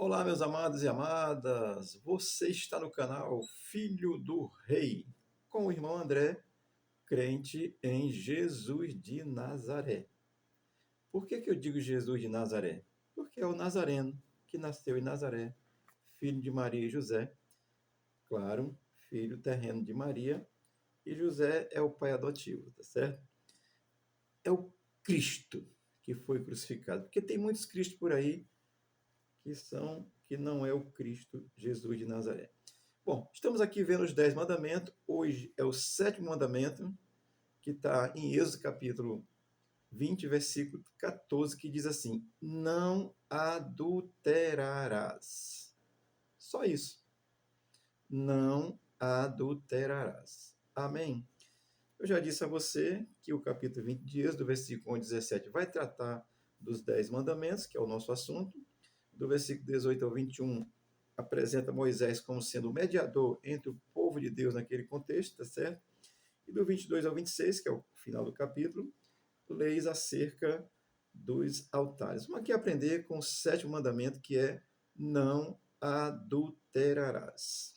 Olá, meus amados e amadas. Você está no canal Filho do Rei, com o irmão André, crente em Jesus de Nazaré. Por que eu digo Jesus de Nazaré? Porque é o Nazareno que nasceu em Nazaré, filho de Maria e José, claro, filho terreno de Maria, e José é o pai adotivo, tá certo? É o Cristo que foi crucificado, porque tem muitos Cristos por aí que não é o Cristo Jesus de Nazaré. Bom, estamos aqui vendo os 10 mandamentos. Hoje é o sétimo mandamento, que está em Êxodo capítulo 20, versículo 14, que diz assim: Não adulterarás. Só isso. Não adulterarás. Amém? Eu já disse a você que o capítulo 20 de Êxodo, do versículo 1 ao 17, vai tratar dos 10 mandamentos, que é o nosso assunto. Do versículo 18 ao 21, apresenta Moisés como sendo o mediador entre o povo de Deus naquele contexto, tá certo? E do 22 ao 26, que é o final do capítulo, leis acerca dos altares. Vamos aqui aprender com o sétimo mandamento, que é não adulterarás.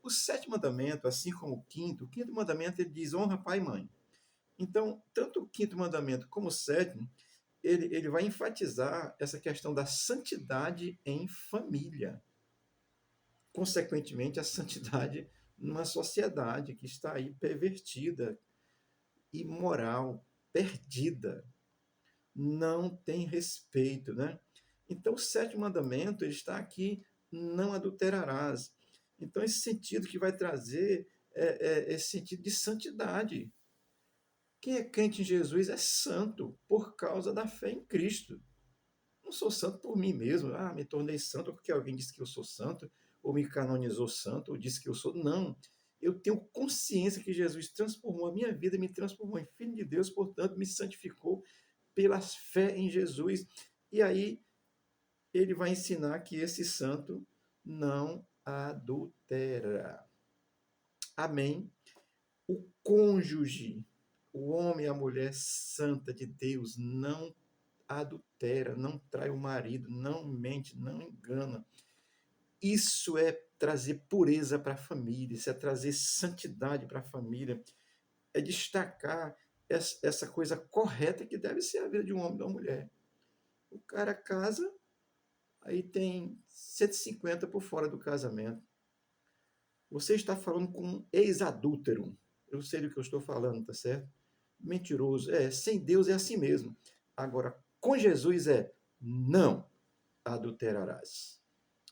O sétimo mandamento, assim como o quinto mandamento ele diz honra pai e mãe. Então, tanto o quinto mandamento como o sétimo, ele vai enfatizar essa questão da santidade em família. Consequentemente, a santidade numa sociedade que está aí pervertida, imoral, perdida, não tem respeito, né? Então, o sétimo mandamento ele está aqui, não adulterarás. Então, esse sentido que vai trazer esse sentido de santidade. Quem é crente em Jesus é santo por causa da fé em Cristo. Não sou santo por mim mesmo. Ah, me tornei santo porque alguém disse que eu sou santo, ou me canonizou santo, ou disse que eu sou. Não. Eu tenho consciência que Jesus transformou a minha vida, me transformou em filho de Deus, portanto, me santificou pela fé em Jesus. E aí, ele vai ensinar que esse santo não adultera. Amém? O cônjuge, o homem e a mulher santa de Deus, não adultera, não trai o marido, não mente, não engana. Isso é trazer pureza para a família, isso é trazer santidade para a família, é destacar essa coisa correta que deve ser a vida de um homem e de uma mulher. O cara casa, aí tem 150 por fora do casamento. Você está falando com um ex-adúltero. Eu sei do que eu estou falando, tá certo? Mentiroso. Sem Deus é assim mesmo. Agora, com Jesus é não adulterarás.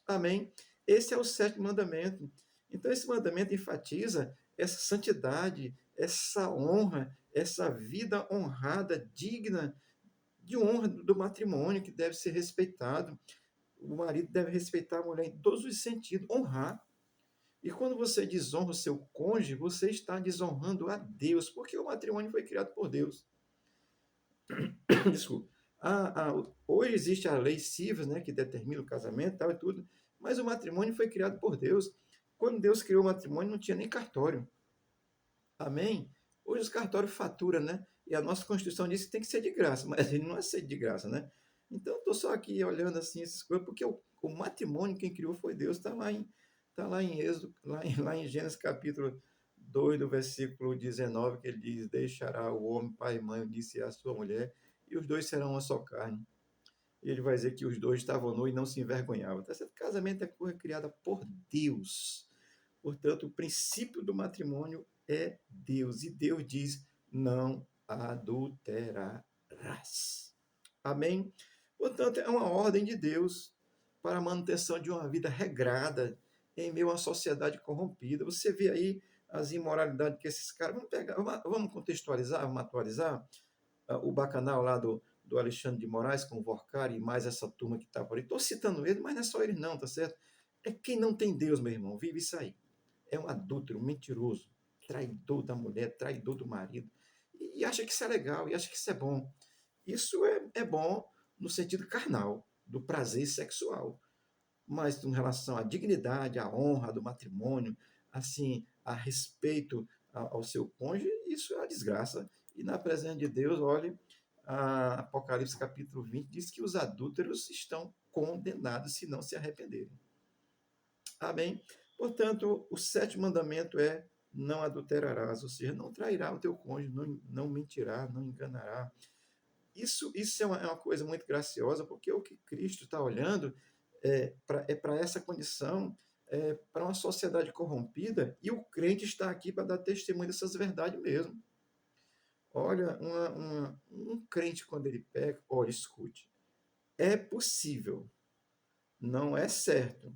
Amém? Esse é o sétimo mandamento. Então, esse mandamento enfatiza essa santidade, essa honra, essa vida honrada, digna de honra do matrimônio, que deve ser respeitado. O marido deve respeitar a mulher em todos os sentidos, honrar. E quando você desonra o seu cônjuge, você está desonrando a Deus, porque o matrimônio foi criado por Deus. Desculpa. Hoje existe a lei civil, né, que determina o casamento tal, e tudo, mas o matrimônio foi criado por Deus. Quando Deus criou o matrimônio, não tinha nem cartório. Amém? Hoje os cartórios faturam, né? E a nossa Constituição diz que tem que ser de graça, mas ele não aceita de graça, né? Então, estou só aqui olhando assim essas coisas, porque o matrimônio quem criou foi Deus, tá lá em Êxodo, lá em Gênesis capítulo 2, do versículo 19, que ele diz: Deixará o homem pai e mãe, unir-se à sua mulher, e os dois serão uma só carne. E ele vai dizer que os dois estavam nus e não se envergonhavam. Tá certo? Casamento é coisa criada por Deus. Portanto, o princípio do matrimônio é Deus. E Deus diz: não adulterarás. Amém? Portanto, é uma ordem de Deus para a manutenção de uma vida regrada em meio a uma sociedade corrompida. Você vê aí as imoralidades que esses caras. Vamos contextualizar, vamos atualizar o bacanal lá do Alexandre de Moraes com o Vorcari e mais essa turma que está por aí. Estou citando ele, mas não é só ele, não, tá certo? É quem não tem Deus, meu irmão, vive isso aí. É um adúltero, mentiroso, traidor da mulher, traidor do marido. E acha que isso é legal, e acha que isso é bom. Isso é bom no sentido carnal, do prazer sexual. Mas em relação à dignidade, à honra do matrimônio, assim, a respeito ao seu cônjuge, isso é uma desgraça. E na presença de Deus, olhe, Apocalipse capítulo 20 diz que os adúlteros estão condenados se não se arrependerem. Amém? Portanto, o sétimo mandamento é: não adulterarás, ou seja, não trairá o teu cônjuge, não mentirá, não enganará. Isso é uma coisa muito graciosa, porque o que Cristo está olhando para essa condição, para uma sociedade corrompida, e o crente está aqui para dar testemunho dessas verdades mesmo. Olha, um crente, quando ele peca, olha, escute, é possível, não é certo,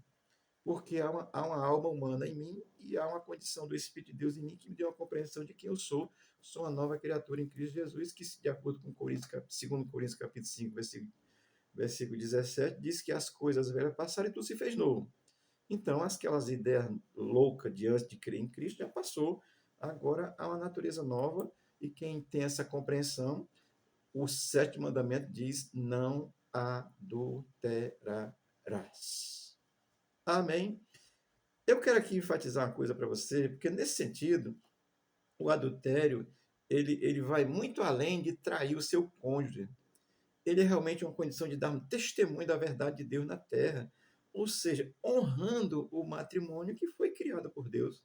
porque há uma alma humana em mim e há uma condição do Espírito de Deus em mim que me deu uma compreensão de quem eu sou uma nova criatura em Cristo Jesus, que, de acordo com 2 Coríntios capítulo 5, versículo 17, diz que as coisas velhas passaram e tudo se fez novo. Então, aquelas ideias loucas de antes de crer em Cristo já passou, agora há uma natureza nova, e quem tem essa compreensão, o sétimo mandamento diz: não adulterarás. Amém? Eu quero aqui enfatizar uma coisa para você, porque nesse sentido, o adultério, ele vai muito além de trair o seu cônjuge. Ele é realmente uma condição de dar um testemunho da verdade de Deus na terra, ou seja, honrando o matrimônio que foi criado por Deus.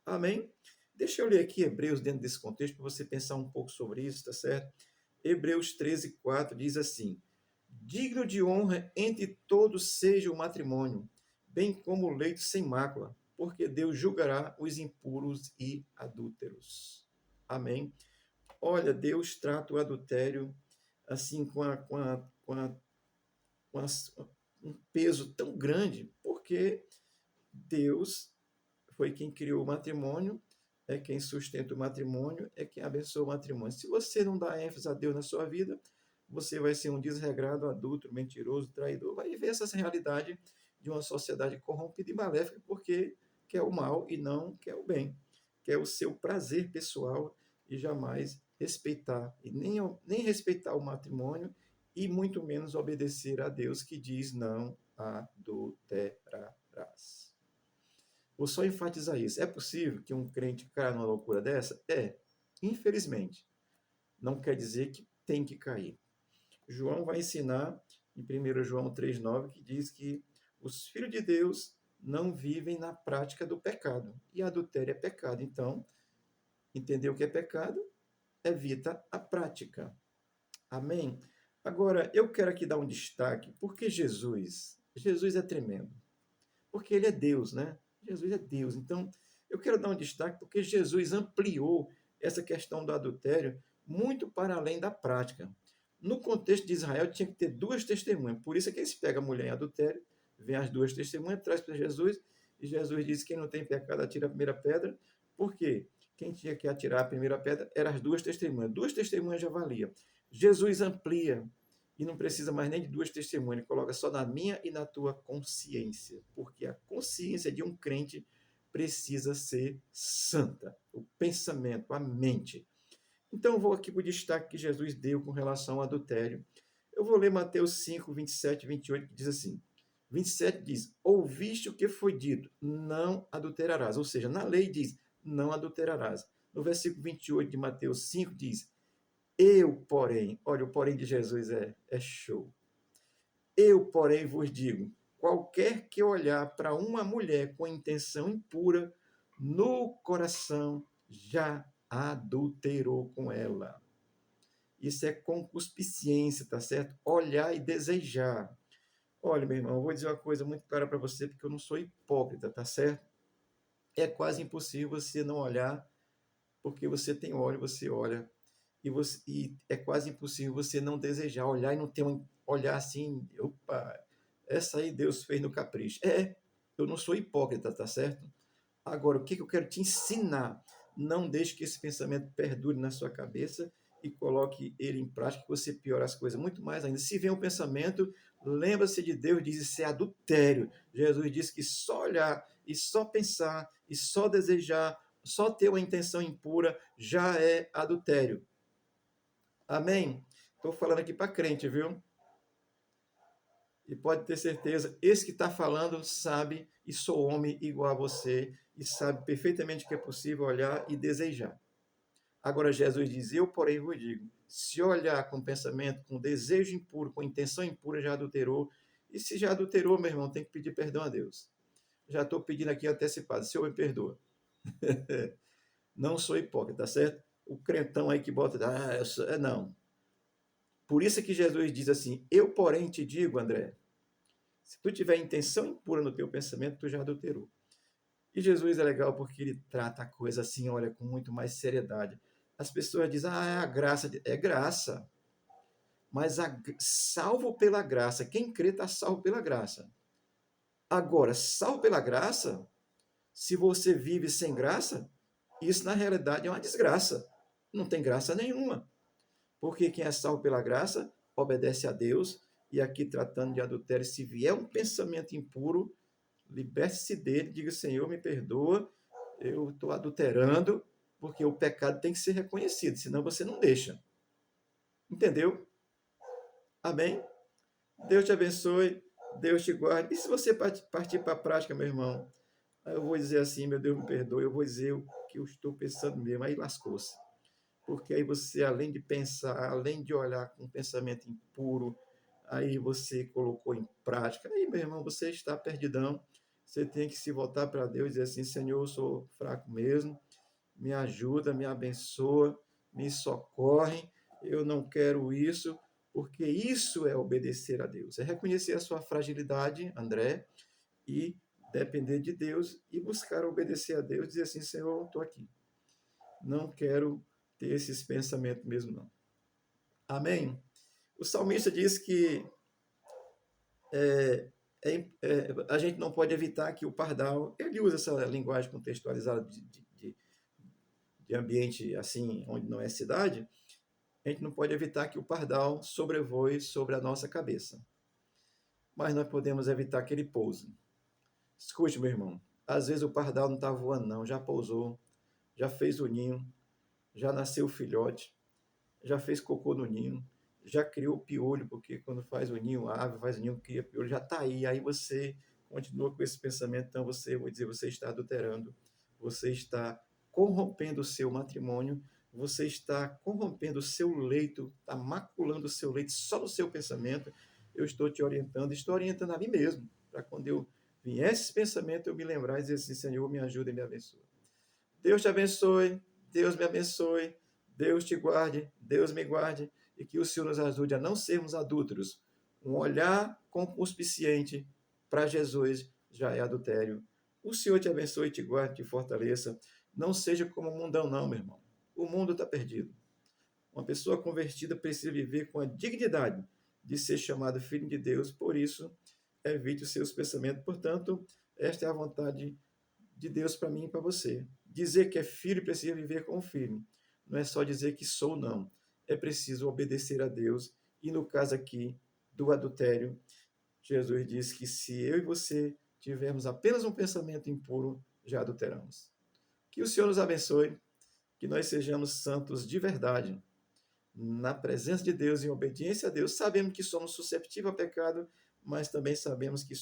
Amém? Deixa eu ler aqui Hebreus dentro desse contexto para você pensar um pouco sobre isso, tá certo? Hebreus 13:4 diz assim: digno de honra entre todos seja o matrimônio, bem como o leito sem mácula, porque Deus julgará os impuros e adúlteros. Amém? Olha, Deus trata o adultério assim com um peso tão grande, porque Deus foi quem criou o matrimônio, é quem sustenta o matrimônio, é quem abençoa o matrimônio. Se você não dá ênfase a Deus na sua vida, você vai ser um desregrado, adúltero, mentiroso, traidor, vai viver essa realidade de uma sociedade corrompida e maléfica, porque quer o mal e não quer o bem, quer o seu prazer pessoal e jamais respeitar, e nem respeitar o matrimônio, e muito menos obedecer a Deus, que diz: não adulterarás. Vou só enfatizar isso. É possível que um crente caia numa loucura dessa? É, infelizmente. Não quer dizer que tem que cair. João vai ensinar em 1 João 3,9, que diz que os filhos de Deus não vivem na prática do pecado. E adultério é pecado. Então, entender o que é pecado, evita a prática. Amém? Agora, eu quero aqui dar um destaque, porque Jesus é tremendo. Porque ele é Deus, né? Jesus é Deus. Então, eu quero dar um destaque porque Jesus ampliou essa questão do adultério muito para além da prática. No contexto de Israel, tinha que ter duas testemunhas. Por isso é que eles pegam a mulher em adultério, vem as duas testemunhas, traz para Jesus, e Jesus diz: quem não tem pecado, atira a primeira pedra. Por quê? Quem tinha que atirar a primeira pedra eram as duas testemunhas. Duas testemunhas já valia. Jesus amplia e não precisa mais nem de duas testemunhas, ele coloca só na minha e na tua consciência, porque a consciência de um crente precisa ser santa, o pensamento, a mente. Então, eu vou aqui para o destaque que Jesus deu com relação ao adultério. Eu vou ler Mateus 5, 27 e 28, que diz assim: 27 diz: ouviste o que foi dito, não adulterarás. Ou seja, na lei diz, não adulterarás. No versículo 28 de Mateus 5 diz: eu, porém, olha, o porém de Jesus é show. Eu, porém, vos digo: qualquer que olhar para uma mulher com intenção impura, no coração já adulterou com ela. Isso é concupiscência, tá certo? Olhar e desejar. Olha, meu irmão, eu vou dizer uma coisa muito clara para você, porque eu não sou hipócrita, tá certo? É quase impossível você não olhar, porque você tem olho, você olha, e é quase impossível você não desejar olhar e não ter um olhar assim: opa, essa aí Deus fez no capricho. Eu não sou hipócrita, tá certo? Agora, o que eu quero te ensinar? Não deixe que esse pensamento perdure na sua cabeça e coloque ele em prática, que você piora as coisas muito mais ainda. Se vem um pensamento, lembra-se de Deus, diz: isso é adultério. Jesus disse que só olhar e só pensar e só desejar, só ter uma intenção impura já é adultério. Amém? Estou falando aqui para crente, viu? E pode ter certeza, esse que está falando sabe, e sou homem igual a você, e sabe perfeitamente que é possível olhar e desejar. Agora Jesus diz: eu, porém, vos digo, se olhar com pensamento, com desejo impuro, com intenção impura, já adulterou. E se já adulterou, meu irmão, tem que pedir perdão a Deus. Já estou pedindo aqui antecipado, Senhor, me perdoa. Não sou hipócrita, tá certo? O crentão aí que bota, não. Por isso que Jesus diz assim: eu, porém, te digo, André, se tu tiver intenção impura no teu pensamento, tu já adulterou. E Jesus é legal porque ele trata a coisa assim, olha, com muito mais seriedade. As pessoas dizem, é a graça. É graça. Mas salvo pela graça. Quem crê está salvo pela graça. Agora, salvo pela graça, se você vive sem graça, isso na realidade é uma desgraça. Não tem graça nenhuma. Porque quem é salvo pela graça obedece a Deus. E aqui tratando de adultério, se vier um pensamento impuro, liberte-se dele, diga: Senhor, me perdoa, eu estou adulterando, porque o pecado tem que ser reconhecido, senão você não deixa. Entendeu? Amém? Deus te abençoe, Deus te guarde. E se você partir para a prática, meu irmão, eu vou dizer assim: meu Deus, me perdoe, eu vou dizer o que eu estou pensando mesmo, aí lascou-se. Porque aí você, além de pensar, além de olhar com um pensamento impuro, aí você colocou em prática, aí, meu irmão, você está perdidão. Você tem que se voltar para Deus e dizer assim: Senhor, eu sou fraco mesmo, me ajuda, me abençoa, me socorre, eu não quero isso, porque isso é obedecer a Deus, é reconhecer a sua fragilidade, André, e depender de Deus e buscar obedecer a Deus, dizer assim: Senhor, estou aqui, não quero ter esses pensamentos mesmo, não. Amém? O salmista diz que a gente não pode evitar que o pardal, ele usa essa linguagem contextualizada de ambiente assim, onde não é cidade, a gente não pode evitar que o pardal sobrevoe sobre a nossa cabeça. Mas nós podemos evitar que ele pouse. Escute, meu irmão, às vezes o pardal não está voando, não, já pousou, já fez o ninho, já nasceu o filhote, já fez cocô no ninho, já criou piolho, porque quando faz o ninho, a ave faz o ninho, cria piolho, já está aí você continua com esse pensamento, então você, vou dizer, você está adulterando, você está corrompendo o seu matrimônio, você está corrompendo o seu leito, está maculando o seu leito só no seu pensamento. Eu estou orientando a mim mesmo, para quando eu vier esse pensamento, eu me lembrar e dizer assim: Senhor, me ajuda e me abençoa. Deus te abençoe, Deus me abençoe, Deus te guarde, Deus me guarde, e que o Senhor nos ajude a não sermos adúlteros. Um olhar concupiscente para Jesus já é adultério. O Senhor te abençoe, te guarde, te fortaleça. Não seja como o mundão, não, meu irmão. O mundo está perdido. Uma pessoa convertida precisa viver com a dignidade de ser chamado filho de Deus, por isso, evite os seus pensamentos. Portanto, esta é a vontade de Deus para mim e para você. Dizer que é filho precisa viver como filho. Não é só dizer que sou, não. É preciso obedecer a Deus. E no caso aqui do adultério, Jesus diz que se eu e você tivermos apenas um pensamento impuro, já adulteramos. Que o Senhor nos abençoe, que nós sejamos santos de verdade, na presença de Deus, em obediência a Deus. Sabemos que somos susceptíveis ao pecado, mas também sabemos que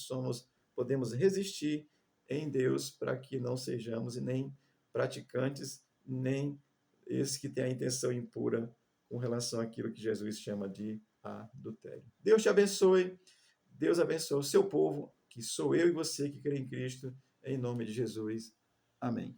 podemos resistir em Deus para que não sejamos nem praticantes, nem esses que têm a intenção impura com relação àquilo que Jesus chama de adultério. Deus te abençoe, Deus abençoe o seu povo, que sou eu e você que crê em Cristo, em nome de Jesus. Amém.